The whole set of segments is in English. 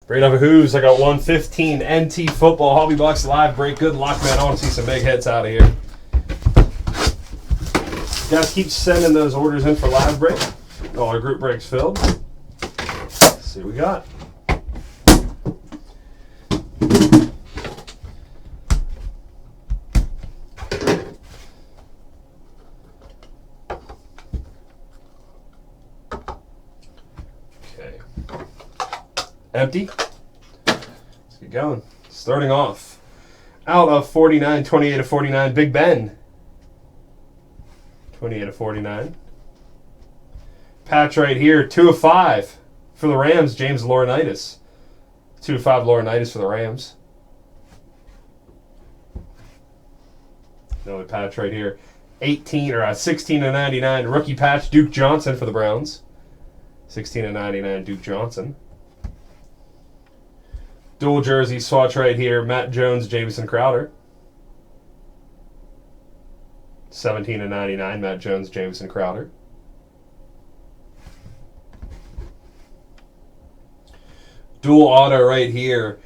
Right off of Hoovs, I got 115 NT Football Hobby Box Live Break. Good luck, man. I want to see some big hits out of here. Guys, keep sending those orders in for Live Break. All our group breaks filled. Let's see what we got. Okay. Empty. Let's get going. Starting off. Out of 49, 28 of 49, Big Ben. 28 of 49. Patch right here, 2 of 5 for the Rams, James Laurinaitis. 2 of 5 Laurinaitis for the Rams. Another patch right here. 16 of 99, rookie patch, Duke Johnson for the Browns. 16 of 99, Duke Johnson. Dual jersey swatch right here, Matt Jones, Jamison Crowder. 17 of 99, Matt Jones, Jamison Crowder. Dual auto right here.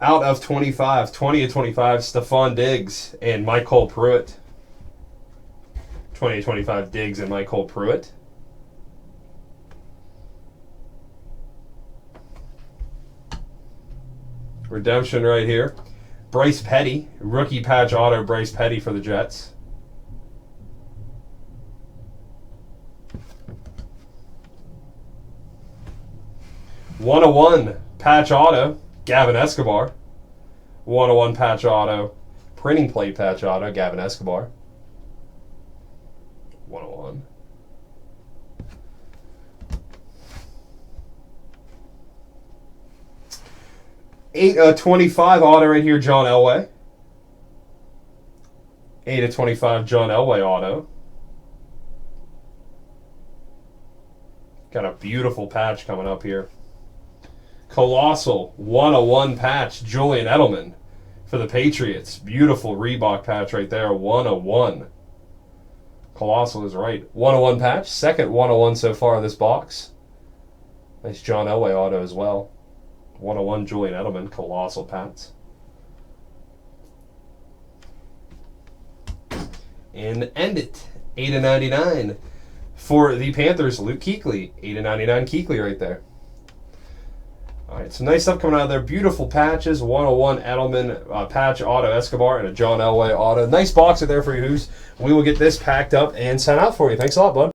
Out of 25, 20 of 25, Stephon Diggs and Michael Pruitt. 20 of 25, Diggs and Michael Pruitt. Redemption right here. Bryce Petty, rookie patch auto, Bryce Petty for the Jets. #101 patch auto, Gavin Escobar. 101 patch auto, printing plate patch auto, Gavin Escobar. 101. Eight of 25 auto right here, John Elway. 8 of 25 John Elway auto. Got a beautiful patch coming up here. Colossal 101 patch, Julian Edelman for the Patriots. Beautiful Reebok patch right there, 101. Colossal is right. 101 patch, second 101 so far in this box. Nice John Elway auto as well. 101 Julian Edelman, Colossal patch. And end it. 8 of 99 for the Panthers, Luke Kuechly. 8 of 99 Kuechly right there. All right, some nice stuff coming out of there. Beautiful patches. 101 Edelman patch auto Escobar and a John Elway auto. Nice box right there for you, Hoos. We will get this packed up and sent out for you. Thanks a lot, bud.